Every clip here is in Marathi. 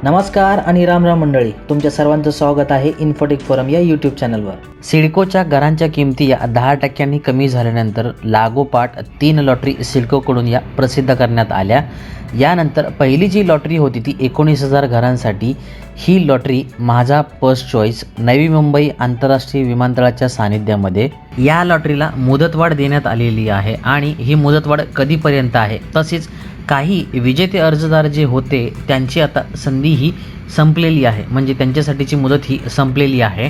नमस्कार आणि राम राम मंडळी, तुमच्या सर्वांचं स्वागत आहे इन्फोटेक फोरम या यूट्यूब चॅनलवर। सिडकोच्या घरांच्या किमती या 10% कमी झाल्यानंतर लागोपाठ 3 लॉटरी सिडकोकडून या प्रसिद्ध करण्यात आल्या। यानंतर पहिली जी लॉटरी होती ती 19,000 घरांसाठी। ही लॉटरी माझा फर्स्ट चॉईस नवी मुंबई आंतरराष्ट्रीय विमानतळाच्या सानिध्यामध्ये या लॉटरीला मुदतवाढ देण्यात आलेली आहे आणि ही मुदतवाढ कधीपर्यंत आहे, तसेच काही विजेते अर्जदार जे होते त्यांची आता संधी ही संपलेली आहे, म्हणजे त्यांच्यासाठीची मुदत ही संपलेली आहे।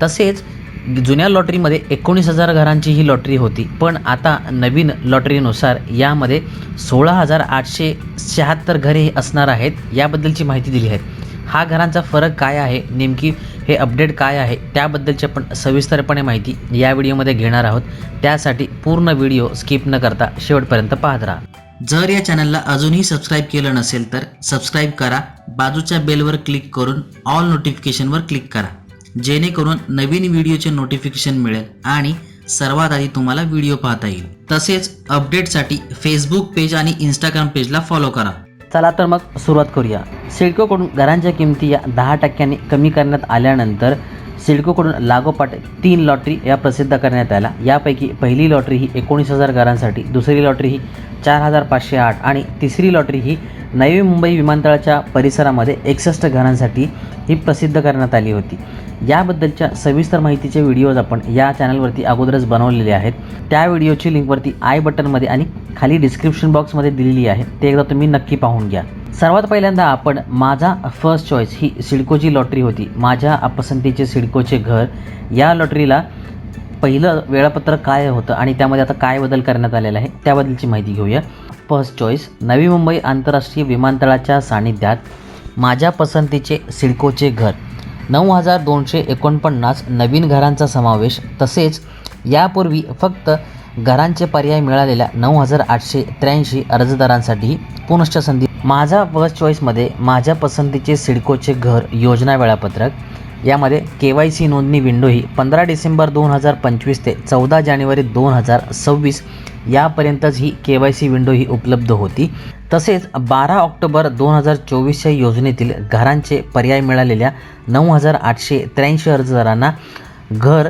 तसेच जुन्या लॉटरीमध्ये 19,000 घरांची ही लॉटरी होती, पण आता नवीन लॉटरीनुसार यामध्ये 16,876 घरे असणार आहेत, याबद्दलची माहिती दिली आहे। हा घरांचा फरक काय आहे, नेमकी हे अपडेट काय आहे, त्याबद्दलची आपण सविस्तरपणे माहिती या व्हिडिओमध्ये घेणार आहोत। त्यासाठी पूर्ण व्हिडिओ स्किप न करता शेवटपर्यंत पाहत राहा। जर या चॅनलला अजूनही सबस्क्राईब केलं नसेल तर सबस्क्राईब करा, बाजूच्या बेलवर क्लिक करून ऑल नोटिफिकेशनवर क्लिक करा, जेणेकरून नवीन व्हिडिओचे नोटिफिकेशन मिळेल आणि सर्वात आधी तुम्हाला व्हिडिओ पाहता येईल। तसेच अपडेटसाठी फेसबुक पेज आणि इंस्टाग्राम पेजला फॉलो करा। चला तर मग सुरुवात करूया। सिडकोकडून घरांच्या किमती या 10% कमी करण्यात आल्यानंतर सिडकोकडून लागोपाठ 3 लॉटरी या प्रसिद्ध करण्यात आल्या। यापैकी पहिली लॉटरी ही 19,000 घरांसाठी, दुसरी लॉटरी ही 4,508 आणि तिसरी लॉटरी ही नवी मुंबई विमानतळाच्या परिसरामध्ये 61 घरांसाठी ही प्रसिद्ध करण्यात आली होती। याबद्दलच्या सविस्तर माहितीचे व्हिडिओज आपण या चॅनलवरती अगोदरच बनवलेले आहेत। त्या व्हिडिओची लिंकवरती आय बटनमध्ये आणि खाली डिस्क्रिप्शन बॉक्समध्ये दिलेली आहे, ते एकदा तुम्ही नक्की पाहून घ्या। सर्वात पहिल्यांदा आपण माझा फर्स्ट चॉईस ही सिडकोची लॉटरी होती, माझ्या पसंतीचे सिडकोचे घर। या लॉटरीला पहिलं वेळापत्रक काय होतं आणि त्यामध्ये आता काय बदल करण्यात आलेला आहे त्याबद्दलची माहिती घेऊया। फर्स्ट चॉईस नवी मुंबई आंतरराष्ट्रीय विमानतळाच्या सानिध्यात माझ्या पसंतीचे सिडकोचे घर, 9,249 नवीन घरांचा समावेश। तसेच यापूर्वी फक्त घरांचे पर्याय मिळालेल्या 9,883 अर्जदारांसाठी पुनश्च संधी। माझा फर्स्ट चॉईसमध्ये माझ्या पसंतीचे सिडकोचे घर योजना वेळापत्रक, यामध्ये KYC नोंदणी विंडो ही 15 डिसेंबर 2025 ते 14 जानेवारी 2026 यापर्यंतच ही KYC विंडो ही उपलब्ध होती। तसेच 12 ऑक्टोबर 2024च्या योजनेतील घरांचे पर्याय मिळालेल्या 9,883 अर्जदारांना घर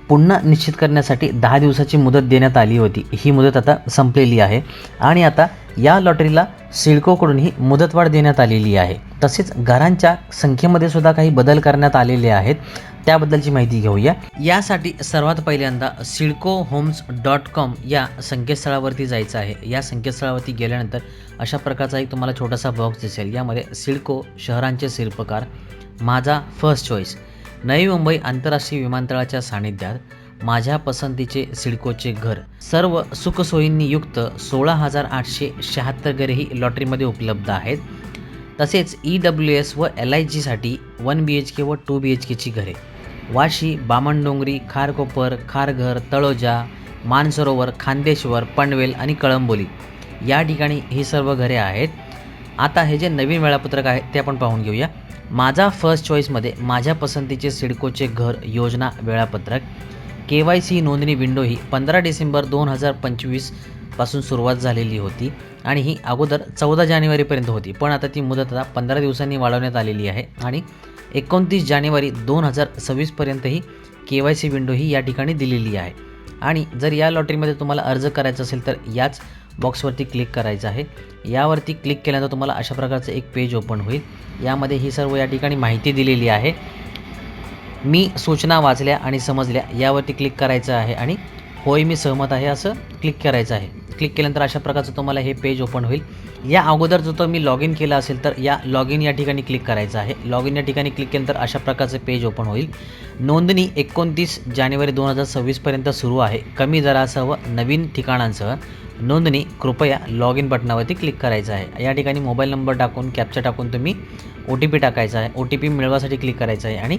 पुन्हा निश्चित करण्यासाठी 10 दिवसाची मुदत देण्यात आली होती। ही मुदत आता संपलेली आहे आणि आता या लॉटरीला सिडकोकडूनही मुदतवाढ देण्यात आलेली आहे। तसेच घरांच्या संख्येमध्ये सुद्धा काही बदल करण्यात आलेले आहेत, त्याबद्दलची माहिती घेऊया। यासाठी सर्वात पहिल्यांदा सिडकोहोम्स.com या संकेतस्थळावरती जायचं आहे। या संकेतस्थळावरती गेल्यानंतर अशा प्रकारचा एक तुम्हाला छोटासा बॉक्स दिसेल, यामध्ये सिडको शहरांचे शिल्पकार, माझा फर्स्ट चॉईस नवी मुंबई आंतरराष्ट्रीय विमानतळाच्या सानिध्यात माझ्या पसंतीचे सिडकोचे घर, सर्व सुखसोयींनी युक्त 16,876 घरे ही लॉटरीमध्ये उपलब्ध आहेत। तसेच EWS व LIG साठी 1 BHK व 2 BHKची घरे, वाशी, बामणडोंगरी, खारकोपर, खारघर, तळोजा, मानसरोवर, खांदेश्वर, पनवेल आणि कळंबोली या ठिकाणी ही सर्व घरे आहेत। आता हे जे नवीन वेळापत्रक आहे ते आपण पाहून घेऊया। माझा फर्स्ट चॉईसमध्ये माझ्या पसंतीचे सिडकोचे घर योजना वेळापत्रक, KYC नोंदणी विंडो ही 15 डिसेंबर 2025 पासून सुरुवात झालेली होती आणि ही अगोदर 14 जानेवारीपर्यंत होती, पण आता ती मुदत आता 15 दिवसांनी वाढवण्यात आलेली आहे आणि 29 जानेवारी 2026 पर्यंत ही KYC विंडो ही या ठिकाणी दिलेली आहे। आणि जर या लॉटरीमध्ये तुम्हाला अर्ज करायचा असेल तर याच बॉक्सवरती क्लिक करायचं आहे। यावरती क्लिक केल्यानंतर तुम्हाला अशा प्रकारचं एक पेज ओपन होईल, यामध्ये ही सर्व या ठिकाणी माहिती दिलेली आहे। मी सूचना वाचल्या आणि समजल्या यावरती क्लिक करायचं आहे आणि होय मी सहमत आहे असं क्लिक करायचं आहे। क्लिक केल्यानंतर अशा प्रकारचं तुम्हाला हे पेज ओपन होईल। या अगोदर जो तो मी लॉग इन केला असेल तर या लॉग इन या ठिकाणी क्लिक करायचं आहे। लॉग इन या ठिकाणी क्लिक केल्यानंतर अशा प्रकारचं पेज ओपन होईल। नोंदणी 29 जानेवारी 2026 पर्यंत सुरू आहे। कमी दरासह व नवीन ठिकाणांसह नोंदणी, कृपया लॉग इन बटनावरती क्लिक करायचं आहे। या ठिकाणी मोबाईल नंबर टाकून कॅप्चा टाकून तुम्ही OTP टाकायचा आहे। OTP मिळवासाठी क्लिक करायचं आहे आणि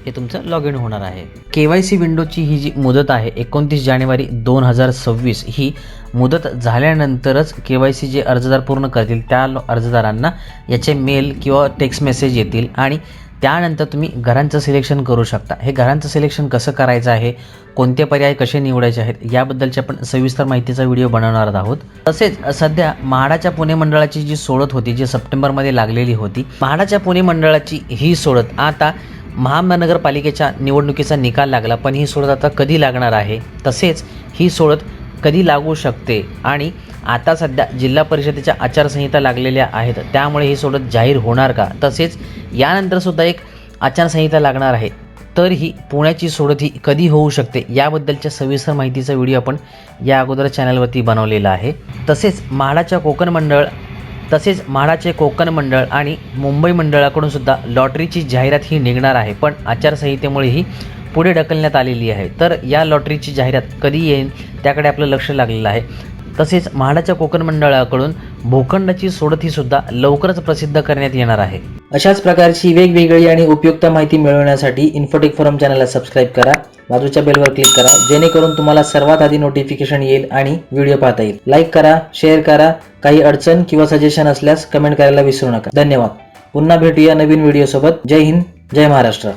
हे तुमचं लॉग इन होणार आहे। KYC विंडोची ही जी मुदत आहे 29 जानेवारी 2026 ही मुदत झाल्यानंतरच KYC जे अर्जदार पूर्ण करतील त्या अर्जदारांना याचे मेल किंवा टेक्स्ट मेसेज येतील आणि त्यानंतर तुम्ही घरांचं सिलेक्शन करू शकता. हे घरांचं सिलेक्शन कसं करायचं आहे, कोणते पर्याय कसे निवडायचे आहेत, याबद्दलची आपण सविस्तर माहितीचा व्हिडिओ बनवणार आहोत. तसेच सध्या म्हाडाच्या पुणे मंडळाची जी सोडत होती, जी सप्टेंबरमध्ये लागलेली होती, म्हाडाच्या पुणे मंडळाची ही सोडत आता महानगरपालिकेच्या निवडणुकीचा निकाल लागला, पण ही सोडत आता कधी लागणार आहे, तसेच ही सोडत कधी लागू शकते आणि आता सध्या जिल्हा परिषदेच्या आचारसंहिता लागलेल्या आहेत, त्यामुळे ही सोडत जाहीर होणार का, तसेच यानंतरसुद्धा एक आचारसंहिता लागणार आहे, तर ही पुण्याची सोडत ही कधी होऊ शकते, याबद्दलच्या सविस्तर माहितीचा व्हिडिओ आपण या अगोदर चॅनलवरती बनवलेला आहे. तसेच म्हाडाचे कोकण मंडळ आणि मुंबई मंडळाकडून सुद्धा लॉटरीची जाहिरात ही निघणार आहे, पण आचारसंहितेमुळे ही पुढे ढकलण्यात आलेली आहे. तर या लॉटरीची जाहिरात कधी येईल त्याकडे आपलं लक्ष लागलेलं आहे. तसेच म्हाडाच्या कोकण मंडळाकडून भूखंडाची सोडत ही सुद्धा लवकरच प्रसिद्ध करण्यात येणार आहे. अशाच प्रकारची वेगवेगळी आणि उपयुक्त माहिती मिळवण्यासाठी इन्फोटेक फोरम चॅनलला सबस्क्राईब करा, बाजूच्या बेलवर क्लिक करा, जेणेकरून तुम्हाला सर्वात आधी नोटिफिकेशन येईल आणि व्हिडिओ पाहता येईल. लाईक करा, शेअर करा, काही अडचण किंवा सजेशन असल्यास कमेंट करायला विसरू नका. धन्यवाद. पुन्हा भेटूया नवीन व्हिडिओ सोबत. जय हिंद, जय महाराष्ट्र.